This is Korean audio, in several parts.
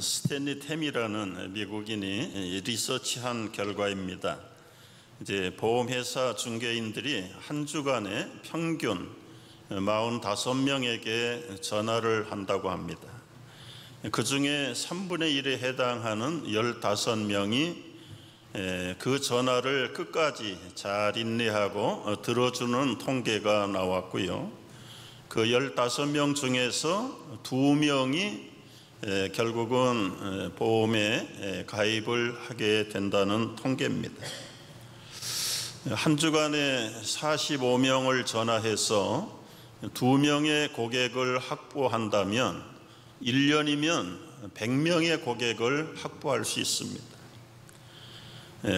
스탠리 템이라는 미국인이 리서치한 결과입니다. 이제 보험회사 중개인들이 한 주간에 평균 45명에게 전화를 한다고 합니다. 그 중에 3분의 1에 해당하는 15명이 그 전화를 끝까지 잘 인내하고 들어주는 통계가 나왔고요. 그 15명 중에서 2명이 결국은 보험에 가입을 하게 된다는 통계입니다. 한 주간에 45명을 전화해서 2명의 고객을 확보한다면 1년이면 100명의 고객을 확보할 수 있습니다.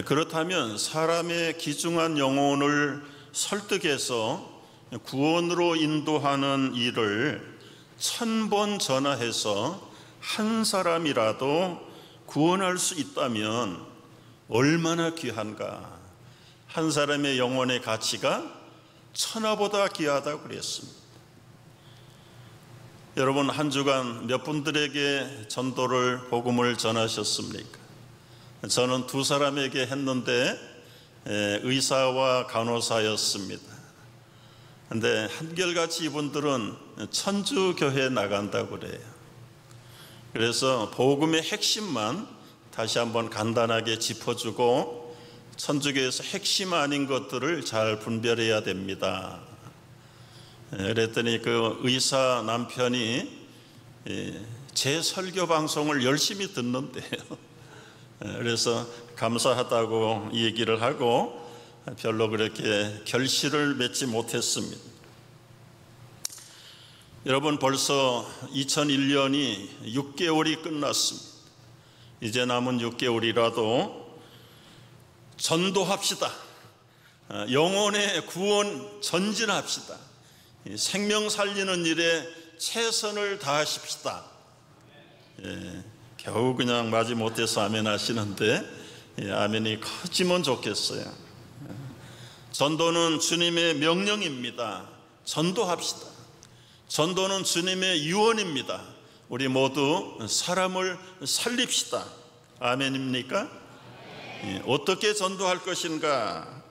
그렇다면 사람의 귀중한 영혼을 설득해서 구원으로 인도하는 일을 1000번 전화해서 한 사람이라도 구원할 수 있다면 얼마나 귀한가. 한 사람의 영혼의 가치가 천하보다 귀하다고 그랬습니다. 여러분, 한 주간 몇 분들에게 전도를 복음을 전하셨습니까? 저는 2사람에게 했는데 의사와 간호사였습니다. 근데 한결같이 이분들은 천주교회 나간다고 그래요. 그래서 복음의 핵심만 다시 한번 간단하게 짚어주고 천주교에서 핵심 아닌 것들을 잘 분별해야 됩니다. 그랬더니 그 의사 남편이 제 설교 방송을 열심히 듣는데요. 그래서 감사하다고 얘기를 하고 별로 그렇게 결실을 맺지 못했습니다. 여러분, 벌써 2001년이 6개월이 끝났습니다. 이제 남은 6개월이라도 전도합시다. 영혼의 구원 전진합시다. 생명 살리는 일에 최선을 다하십시다. 겨우 그냥 맞이 못해서 아멘 하시는데 아멘이 커지면 좋겠어요. 전도는 주님의 명령입니다. 전도합시다. 전도는 주님의 유언입니다. 우리 모두 사람을 살립시다. 아멘입니까? 어떻게 전도할 것인가?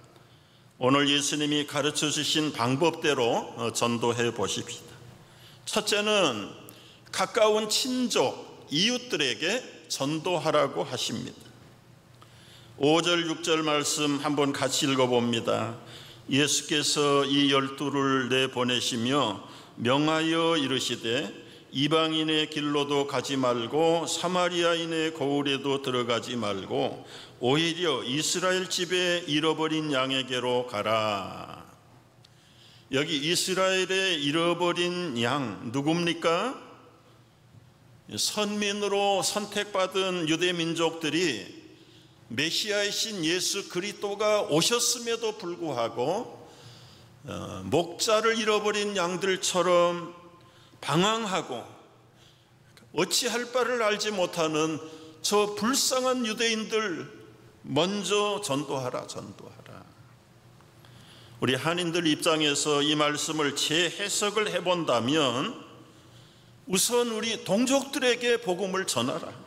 오늘 예수님이 가르쳐 주신 방법대로 전도해 보십시다. 첫째는 가까운 친족, 이웃들에게 전도하라고 하십니다. 5절, 6절 말씀 한번 같이 읽어봅니다. 예수께서 이 12를 내보내시며 명하여 이르시되 이방인의 길로도 가지 말고 사마리아인의 고을에도 들어가지 말고 오히려 이스라엘 집에 잃어버린 양에게로 가라. 여기 이스라엘의 잃어버린 양 누굽니까? 선민으로 선택받은 유대 민족들이 메시아이신 예수 그리스도가 오셨음에도 불구하고 목자를 잃어버린 양들처럼 방황하고 어찌할 바를 알지 못하는 저 불쌍한 유대인들 먼저 전도하라. 우리 한인들 입장에서 이 말씀을 재해석을 해본다면 우선 우리 동족들에게 복음을 전하라.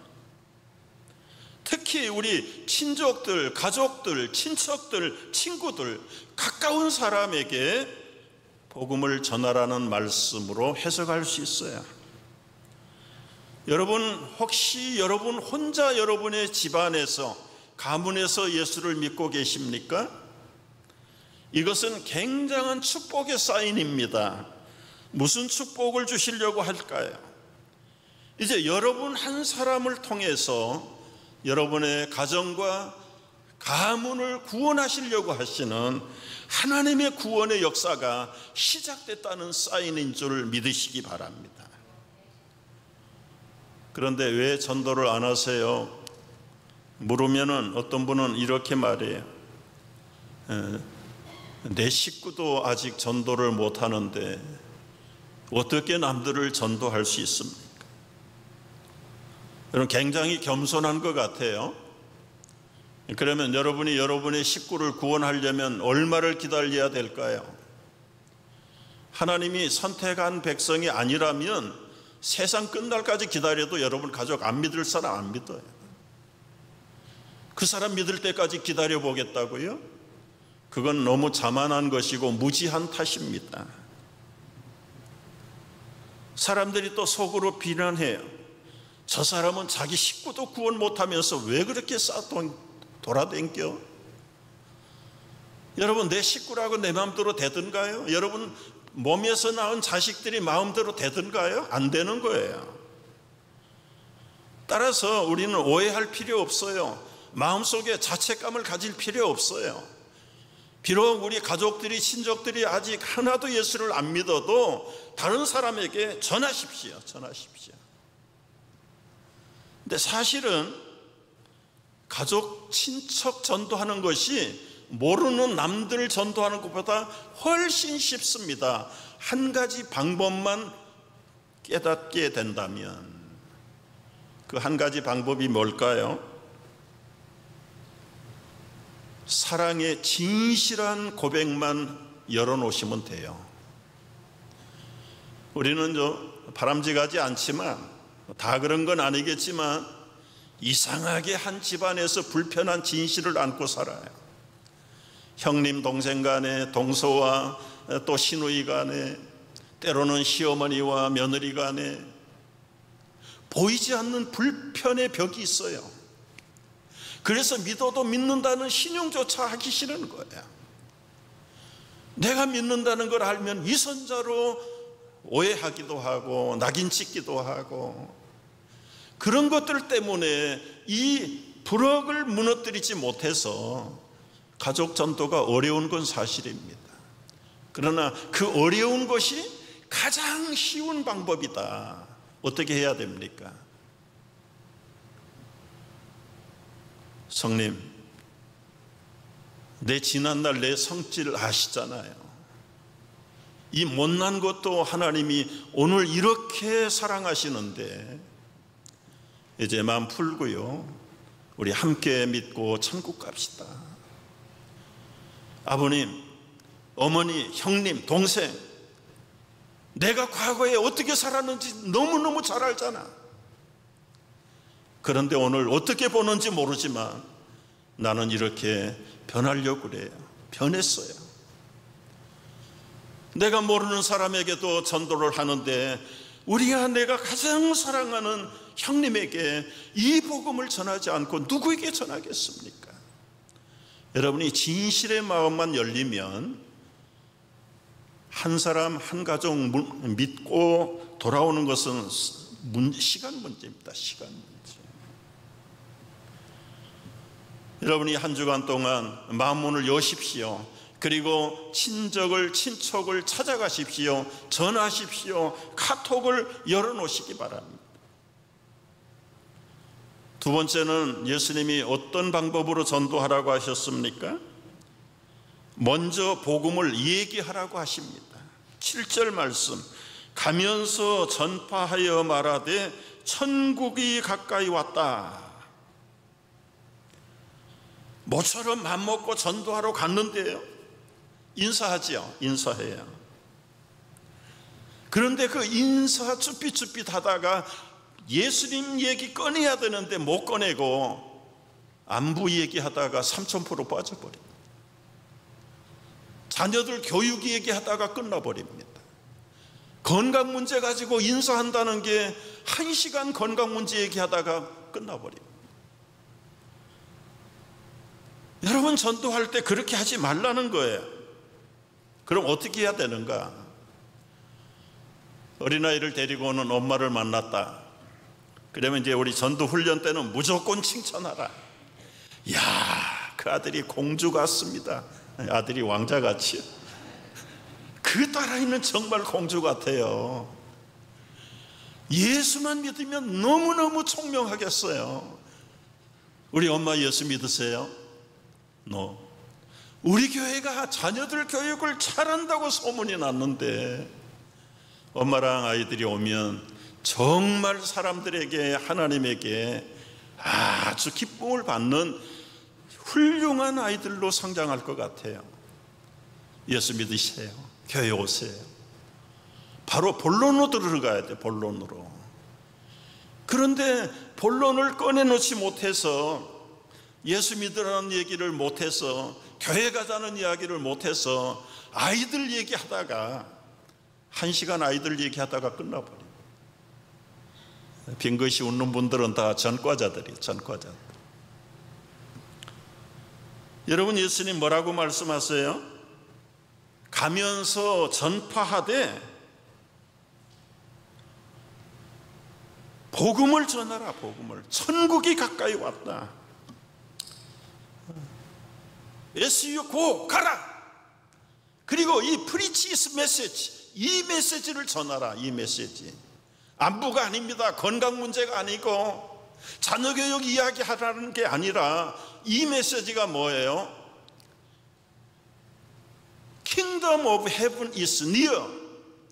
특히 우리 친족들, 가족들, 친척들, 친구들, 가까운 사람에게 복음을 전하라는 말씀으로 해석할 수 있어요. 여러분, 혹시 여러분 혼자 여러분의 집안에서, 가문에서 예수를 믿고 계십니까? 이것은 굉장한 축복의 사인입니다. 무슨 축복을 주시려고 할까요? 이제 여러분 한 사람을 통해서 여러분의 가정과 가문을 구원하시려고 하시는 하나님의 구원의 역사가 시작됐다는 사인인 줄 믿으시기 바랍니다. 그런데 왜 전도를 안 하세요? 물으면은 어떤 분은 이렇게 말해요. 내 식구도 아직 전도를 못 하는데 어떻게 남들을 전도할 수 있습니까? 여러분, 굉장히 겸손한 것 같아요. 그러면 여러분이 여러분의 식구를 구원하려면 얼마를 기다려야 될까요? 하나님이 선택한 백성이 아니라면 세상 끝날까지 기다려도 여러분 가족 안 믿을 사람 안 믿어요. 그 사람 믿을 때까지 기다려 보겠다고요? 그건 너무 자만한 것이고 무지한 탓입니다. 사람들이 또 속으로 비난해요. 저 사람은 자기 식구도 구원 못하면서 왜 그렇게 돌아댕겨? 여러분, 내 식구라고 내 마음대로 되든가요? 여러분 몸에서 낳은 자식들이 마음대로 되든가요? 안 되는 거예요. 따라서 우리는 오해할 필요 없어요. 마음속에 자책감을 가질 필요 없어요. 비록 우리 가족들이, 친족들이 아직 하나도 예수를 안 믿어도 다른 사람에게 전하십시오. 근데 사실은 가족, 친척 전도하는 것이 모르는 남들 전도하는 것보다 훨씬 쉽습니다. 한 가지 방법만 깨닫게 된다면. 그 한 가지 방법이 뭘까요? 사랑의 진실한 고백만 열어놓으시면 돼요. 우리는 바람직하지 않지만, 다 그런 건 아니겠지만 이상하게 한 집안에서 불편한 진실을 안고 살아요. 형님 동생 간에, 동서와 또 시누이 간에, 때로는 시어머니와 며느리 간에 보이지 않는 불편의 벽이 있어요. 그래서 믿어도 믿는다는 신용조차 하기 싫은 거예요. 내가 믿는다는 걸 알면 위선자로 오해하기도 하고 낙인 찍기도 하고, 그런 것들 때문에 이 부럭을 무너뜨리지 못해서 가족 전도가 어려운 건 사실입니다. 그러나 그 어려운 것이 가장 쉬운 방법이다. 어떻게 해야 됩니까? 성님, 내 지난날 내 성질 아시잖아요. 이 못난 것도 하나님이 오늘 이렇게 사랑하시는데 이제 마음 풀고요, 우리 함께 믿고 천국 갑시다. 아버님, 어머니, 형님, 동생, 내가 과거에 어떻게 살았는지 너무너무 잘 알잖아. 그런데 오늘 어떻게 보는지 모르지만 나는 이렇게 변하려고 그래요. 변했어요. 내가 모르는 사람에게도 전도를 하는데 우리가 내가 가장 사랑하는 형님에게 이 복음을 전하지 않고 누구에게 전하겠습니까? 여러분이 진실의 마음만 열리면 한 사람 한 가족 믿고 돌아오는 것은 시간 문제입니다. 시간 문제. 여러분이 한 주간 동안 마음 문을 여십시오. 그리고 친척을 찾아가십시오. 전하십시오. 카톡을 열어놓으시기 바랍니다. 두 번째는 예수님이 어떤 방법으로 전도하라고 하셨습니까? 먼저 복음을 얘기하라고 하십니다. 7절 말씀, 가면서 전파하여 말하되 천국이 가까이 왔다. 모처럼 맘먹고 전도하러 갔는데요, 인사하지요. 인사해요. 그런데 그 인사 쭈삣쭈삣 하다가 예수님 얘기 꺼내야 되는데 못 꺼내고 안부 얘기하다가 3000% 빠져버립니다. 자녀들 교육 얘기하다가 끝나버립니다. 건강 문제 가지고 인사한다는 게 1시간 건강 문제 얘기하다가 끝나버립니다. 여러분, 전도할 때 그렇게 하지 말라는 거예요. 그럼 어떻게 해야 되는가? 어린아이를 데리고 오는 엄마를 만났다. 그러면 이제 우리 전도 훈련 때는 무조건 칭찬하라. 야, 그 아들이 공주 같습니다. 아들이 왕자같이요. 그 딸아이는 정말 공주 같아요. 예수만 믿으면 너무너무 총명하겠어요. 우리 엄마 예수 믿으세요? 우리 교회가 자녀들 교육을 잘한다고 소문이 났는데 엄마랑 아이들이 오면 정말 사람들에게, 하나님에게 아주 기쁨을 받는 훌륭한 아이들로 성장할 것 같아요. 예수 믿으세요. 교회 오세요. 바로 본론으로 들어가야 돼요. 본론으로. 그런데 본론을 꺼내놓지 못해서, 예수 믿으라는 얘기를 못해서, 교회 가자는 이야기를 못해서 아이들 얘기하다가, 1시간 아이들 얘기하다가 끝나버립니다. 빙긋이 웃는 분들은 다 전과자들이에요. 전과자들. 여러분, 예수님 뭐라고 말씀하세요? 가면서 전파하되 복음을 전하라. 복음을. 천국이 가까이 왔다. SU 고 가라. 그리고 이 preach is message, 이 메시지를 전하라. 이 메시지. 안부가 아닙니다. 건강 문제가 아니고 자녀 교육 이야기하라는 게 아니라 이 메시지가 뭐예요? Kingdom of Heaven is near.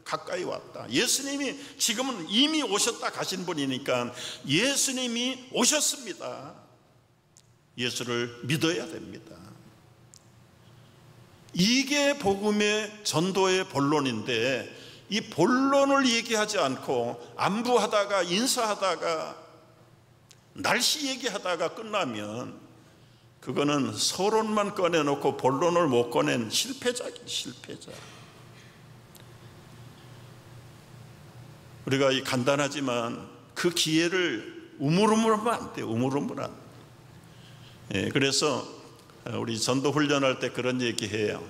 가까이 왔다. 예수님이 지금은 이미 오셨다 가신 분이니까 예수님이 오셨습니다. 예수를 믿어야 됩니다. 이게 복음의 전도의 본론인데, 이 본론을 얘기하지 않고 안부하다가 인사하다가 날씨 얘기하다가 끝나면 그거는 서론만 꺼내놓고 본론을 못 꺼낸 실패자긴 실패자. 우리가 이 간단하지만 그 기회를 우물우물하면 안 돼요. 우물우물 안 돼요. 그래서 우리 전도 훈련할 때 그런 얘기해요.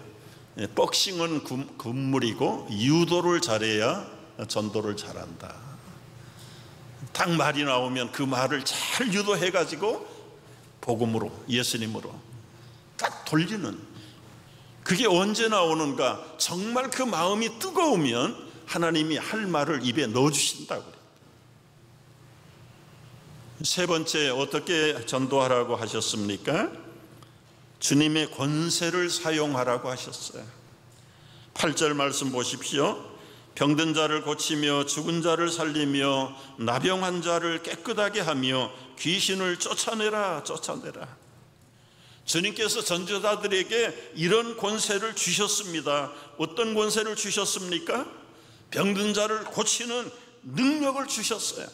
복싱은 금물이고 유도를 잘해야 전도를 잘한다. 딱 말이 나오면 그 말을 잘 유도해가지고 복음으로, 예수님으로 딱 돌리는, 그게 언제 나오는가? 정말 그 마음이 뜨거우면 하나님이 할 말을 입에 넣어주신다고 그래요. 세 번째, 어떻게 전도하라고 하셨습니까? 주님의 권세를 사용하라고 하셨어요. 8절 말씀 보십시오. 병든 자를 고치며 죽은 자를 살리며 나병한 자를 깨끗하게 하며 귀신을 쫓아내라. 쫓아내라. 주님께서 전도자들에게 이런 권세를 주셨습니다. 어떤 권세를 주셨습니까? 병든 자를 고치는 능력을 주셨어요.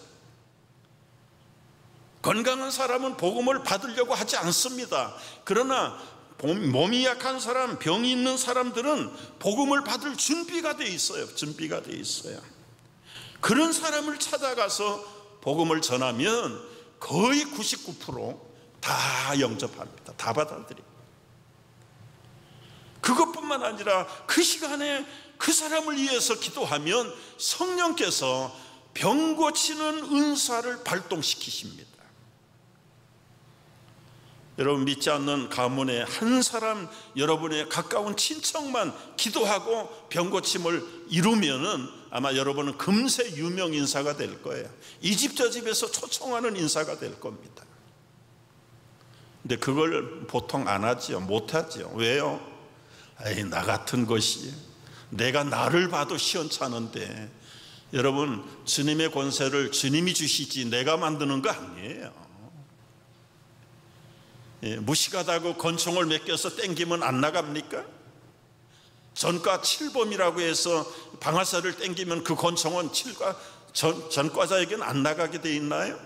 건강한 사람은 복음을 받으려고 하지 않습니다. 그러나 몸이 약한 사람, 병이 있는 사람들은 복음을 받을 준비가 돼 있어요. 준비가 돼 있어요. 그런 사람을 찾아가서 복음을 전하면 거의 99%다 영접합니다. 다 받아들입니다. 그것뿐만 아니라 그 시간에 그 사람을 위해서 기도하면 성령께서 병 고치는 은사를 발동시키십니다. 여러분, 믿지 않는 가문에 한 사람, 여러분의 가까운 친척만 기도하고 병 고침을 이루면은 아마 여러분은 금세 유명 인사가 될 거예요. 이 집 저 집에서 초청하는 인사가 될 겁니다. 근데 그걸 보통 안 하지요. 못 하지요. 왜요? 아이, 나 같은 것이, 내가 나를 봐도 시원찮은데. 여러분, 주님의 권세를 주님이 주시지 내가 만드는 거 아니에요. 무식하다고 권총을 맡겨서 땡기면 안 나갑니까? 전과 7범이라고 해서 방아쇠를 땡기면 그 권총은 전과자에게는 안 나가게 돼 있나요?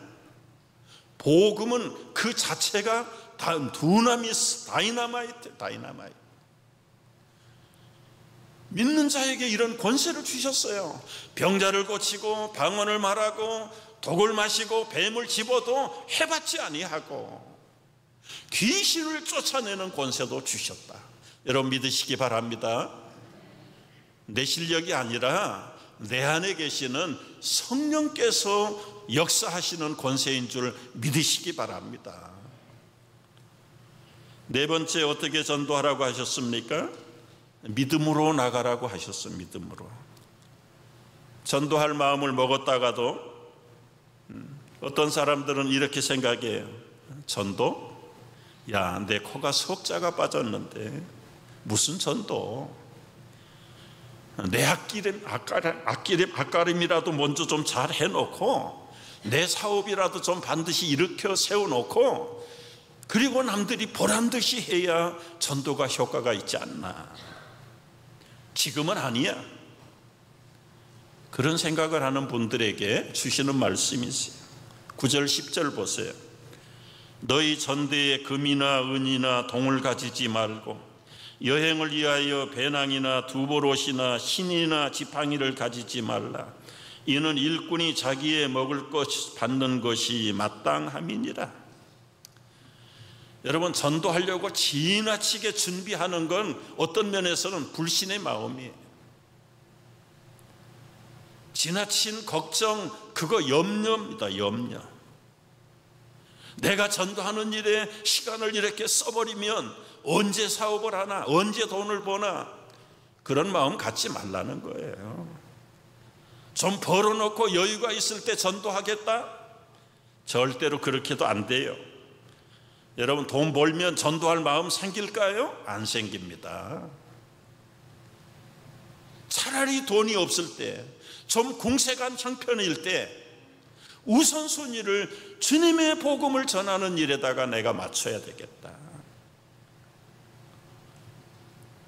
복음은 그 자체가 두나미스, 다이나마이트. 믿는 자에게 이런 권세를 주셨어요. 병자를 고치고 방언을 말하고 독을 마시고 뱀을 집어도 해봤지 아니하고 귀신을 쫓아내는 권세도 주셨다. 여러분, 믿으시기 바랍니다. 내 실력이 아니라 내 안에 계시는 성령께서 역사하시는 권세인 줄 믿으시기 바랍니다. 네 번째, 어떻게 전도하라고 하셨습니까? 믿음으로 나가라고 하셨어요. 믿음으로. 전도할 마음을 먹었다가도 어떤 사람들은 이렇게 생각해요. 전도? 야, 내 코가 석자가 빠졌는데 무슨 전도? 내 앞가림이라도 먼저 좀 잘 해놓고 내 사업이라도 좀 반드시 일으켜 세워놓고 그리고 남들이 보란듯이 해야 전도가 효과가 있지 않나. 지금은 아니야. 그런 생각을 하는 분들에게 주시는 말씀이세요. 9절 10절 보세요. 너희 전대에 금이나 은이나 동을 가지지 말고 여행을 위하여 배낭이나 두보롯이나 신이나 지팡이를 가지지 말라. 이는 일꾼이 자기의 먹을 것 받는 것이 마땅함이니라. 여러분, 전도하려고 지나치게 준비하는 건 어떤 면에서는 불신의 마음이에요. 지나친 걱정, 그거 염려입니다. 염려. 내가 전도하는 일에 시간을 이렇게 써버리면 언제 사업을 하나, 언제 돈을 버나, 그런 마음 갖지 말라는 거예요. 좀 벌어놓고 여유가 있을 때 전도하겠다? 절대로 그렇게도 안 돼요. 여러분, 돈 벌면 전도할 마음 생길까요? 안 생깁니다. 차라리 돈이 없을 때, 좀 궁색한 형편일 때 우선순위를 주님의 복음을 전하는 일에다가 내가 맞춰야 되겠다.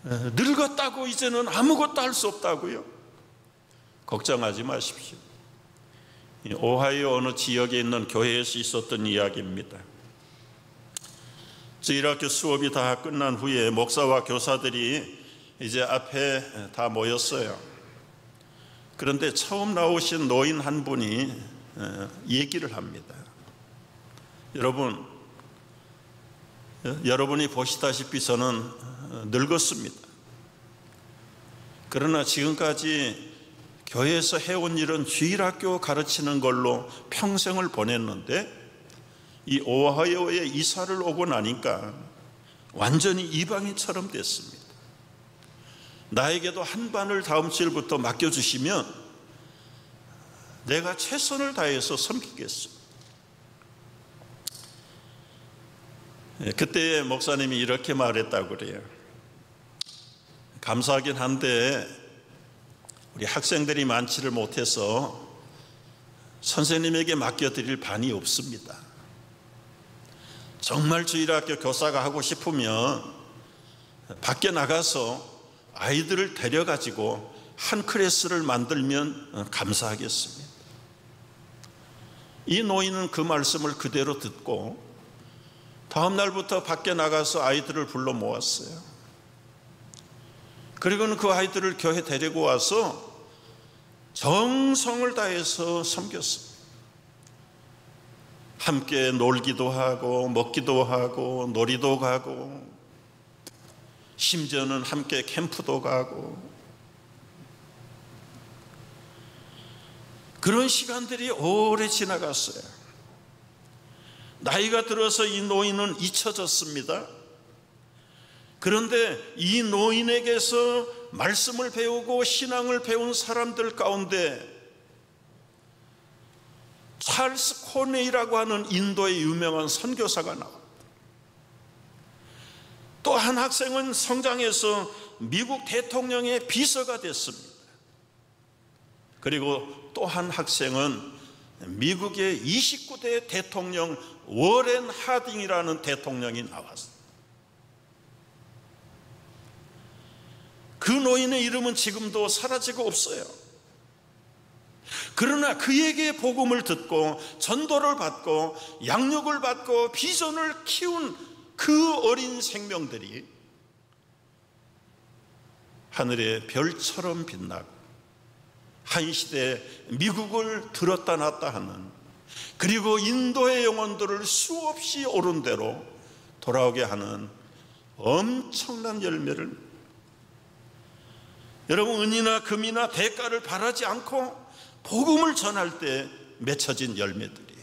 늙었다고 이제는 아무것도 할 수 없다고요? 걱정하지 마십시오. 오하이오 어느 지역에 있는 교회에서 있었던 이야기입니다. 저 1학기 수업이 다 끝난 후에 목사와 교사들이 이제 앞에 다 모였어요. 그런데 처음 나오신 노인 한 분이 얘기를 합니다. 여러분이 보시다시피 저는 늙었습니다. 그러나 지금까지 교회에서 해온 일은 주일학교 가르치는 걸로 평생을 보냈는데 이 오하이오에 이사를 오고 나니까 완전히 이방인처럼 됐습니다. 나에게도 한 반을 다음 주일부터 맡겨주시면 내가 최선을 다해서 섬기겠습니다. 그때 목사님이 이렇게 말했다고 그래요. 감사하긴 한데 우리 학생들이 많지를 못해서 선생님에게 맡겨드릴 반이 없습니다. 정말 주일학교 교사가 하고 싶으면 밖에 나가서 아이들을 데려가지고 한 클래스를 만들면 감사하겠습니다. 이 노인은 그 말씀을 그대로 듣고 다음 날부터 밖에 나가서 아이들을 불러 모았어요. 그리고는 그 아이들을 교회 데리고 와서 정성을 다해서 섬겼습니다. 함께 놀기도 하고 먹기도 하고 놀이도 가고 심지어는 함께 캠프도 가고 그런 시간들이 오래 지나갔어요. 나이가 들어서 이 노인은 잊혀졌습니다. 그런데 이 노인에게서 말씀을 배우고 신앙을 배운 사람들 가운데 찰스 코네이라고 하는 인도의 유명한 선교사가 나옵니다. 또 한 학생은 성장해서 미국 대통령의 비서가 됐습니다. 그리고 또 한 학생은 미국의 29대 대통령 워렌 하딩이라는 대통령이 나왔습니다. 그 노인의 이름은 지금도 사라지고 없어요. 그러나 그에게 복음을 듣고 전도를 받고 양육을 받고 비전을 키운 그 어린 생명들이 하늘의 별처럼 빛나고 한 시대 미국을 들었다 놨다 하는, 그리고 인도의 영혼들을 수없이 옳은 대로 돌아오게 하는 엄청난 열매를, 여러분, 은이나 금이나 대가를 바라지 않고 복음을 전할 때 맺혀진 열매들이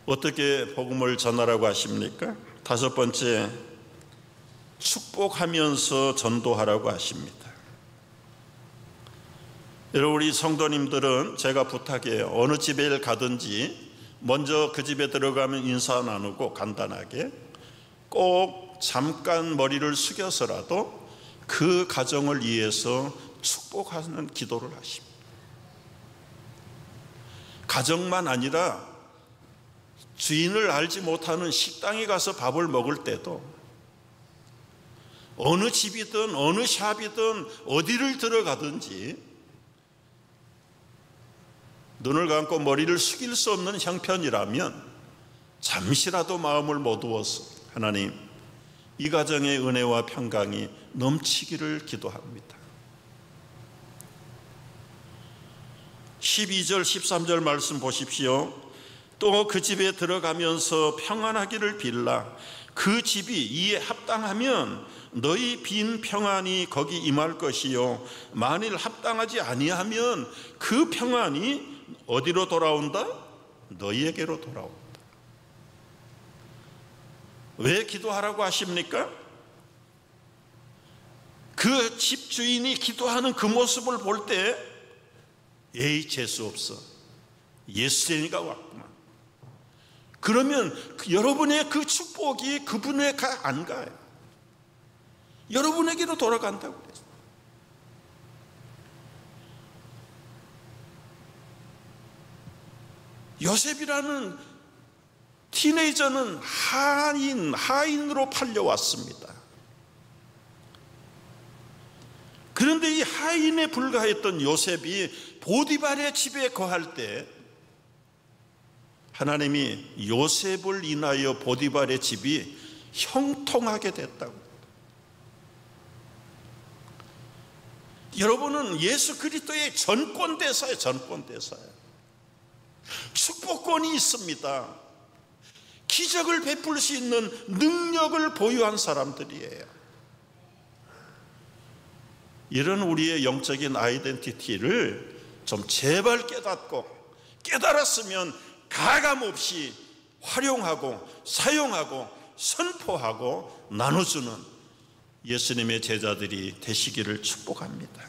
어떻게 복음을 전하라고 하십니까? 다섯 번째, 축복하면서 전도하라고 하십니다. 여러분, 우리 성도님들은 제가 부탁해요. 어느 집에 가든지 먼저 그 집에 들어가면 인사 나누고 간단하게 꼭 잠깐 머리를 숙여서라도 그 가정을 위해서 축복하는 기도를 하십니다. 가정만 아니라 주인을 알지 못하는 식당에 가서 밥을 먹을 때도 어느 집이든 어느 샵이든 어디를 들어가든지 눈을 감고 머리를 숙일 수 없는 형편이라면 잠시라도 마음을 모두어서 하나님, 이 가정의 은혜와 평강이 넘치기를 기도합니다. 12절 13절 말씀 보십시오. 또 그 집에 들어가면서 평안하기를 빌라. 그 집이 이에 합당하면 너희 빈 평안이 거기 임할 것이요, 만일 합당하지 아니하면 그 평안이 어디로 돌아온다? 너희에게로 돌아온다. 왜 기도하라고 하십니까? 그 집 주인이 기도하는 그 모습을 볼 때 에이, 재수없어, 예수쟁이가 왔구만. 그러면 여러분의 그 축복이 그분에게 안 가요. 여러분에게로 돌아간다고 그랬어요. 요셉이라는 티네이저는 하인으로 팔려왔습니다. 그런데 이 하인에 불과했던 요셉이 보디발의 집에 거할 때 하나님이 요셉을 인하여 보디발의 집이 형통하게 됐다고. 여러분은 예수 그리스도의 전권대사예요. 전권대사예요. 축복권이 있습니다. 기적을 베풀 수 있는 능력을 보유한 사람들이에요. 이런 우리의 영적인 아이덴티티를 좀 제발 깨달았으면 가감없이 활용하고 사용하고 선포하고 나눠주는 예수님의 제자들이 되시기를 축복합니다.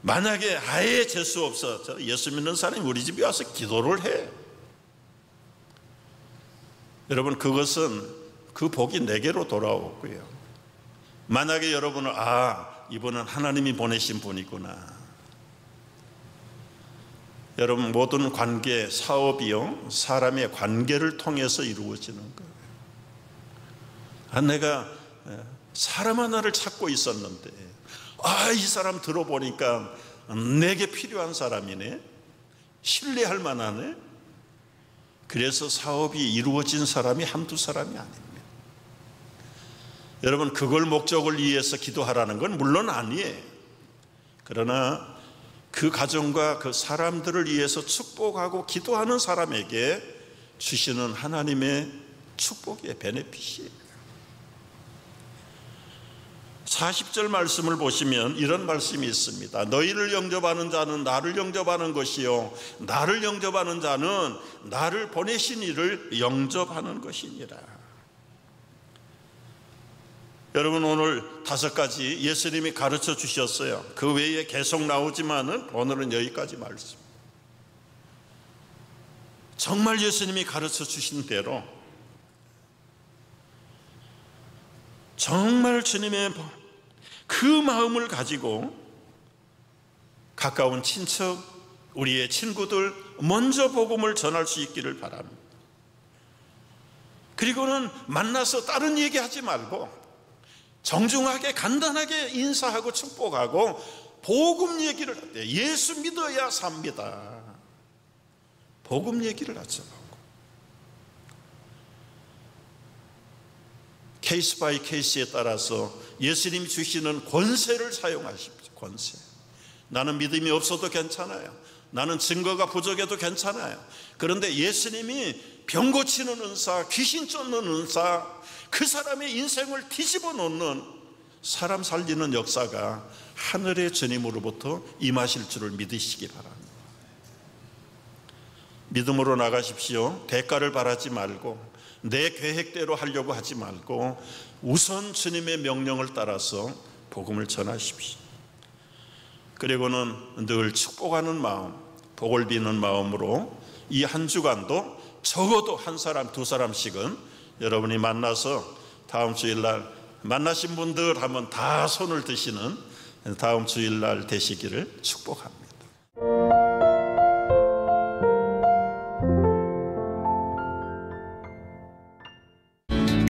만약에 아예 재수 없어, 예수 믿는 사람이 우리 집에 와서 기도를 해. 여러분, 그것은 그 복이 내게로 돌아오고요. 만약에 여러분은 이분은 하나님이 보내신 분이구나. 여러분, 모든 관계, 사업이요, 사람의 관계를 통해서 이루어지는 거예요. 내가 사람 하나를 찾고 있었는데 이 사람 들어보니까 내게 필요한 사람이네, 신뢰할 만하네. 그래서 사업이 이루어진 사람이 한두 사람이 아닙니다. 여러분, 그걸 목적을 위해서 기도하라는 건 물론 아니에요. 그러나 그 가정과 그 사람들을 위해서 축복하고 기도하는 사람에게 주시는 하나님의 축복의 베네핏이에요. 40절 말씀을 보시면 이런 말씀이 있습니다. 너희를 영접하는 자는 나를 영접하는 것이요, 나를 영접하는 자는 나를 보내신 이를 영접하는 것이니라. 여러분, 오늘 5가지 예수님이 가르쳐 주셨어요. 그 외에 계속 나오지만은 오늘은 여기까지 말씀. 정말 예수님이 가르쳐 주신 대로 정말 주님의 그 마음을 가지고 가까운 친척, 우리의 친구들 먼저 복음을 전할 수 있기를 바랍니다. 그리고는 만나서 다른 얘기하지 말고 정중하게 간단하게 인사하고 축복하고 복음 얘기를 할 때 예수 믿어야 삽니다. 복음 얘기를 하죠. 케이스 바이 케이스에 따라서 예수님이 주시는 권세를 사용하십시오. 권세. 나는 믿음이 없어도 괜찮아요. 나는 증거가 부족해도 괜찮아요. 그런데 예수님이 병 고치는 은사, 귀신 쫓는 은사, 그 사람의 인생을 뒤집어 놓는 사람 살리는 역사가 하늘의 주님으로부터 임하실 줄을 믿으시기 바랍니다. 믿음으로 나가십시오. 대가를 바라지 말고 내 계획대로 하려고 하지 말고 우선 주님의 명령을 따라서 복음을 전하십시오. 그리고는 늘 축복하는 마음, 복을 비는 마음으로 이 한 주간도 적어도 한 사람, 두 사람씩은 여러분이 만나서 다음 주일날 만나신 분들 하면 다 손을 드시는 다음 주일날 되시기를 축복합니다.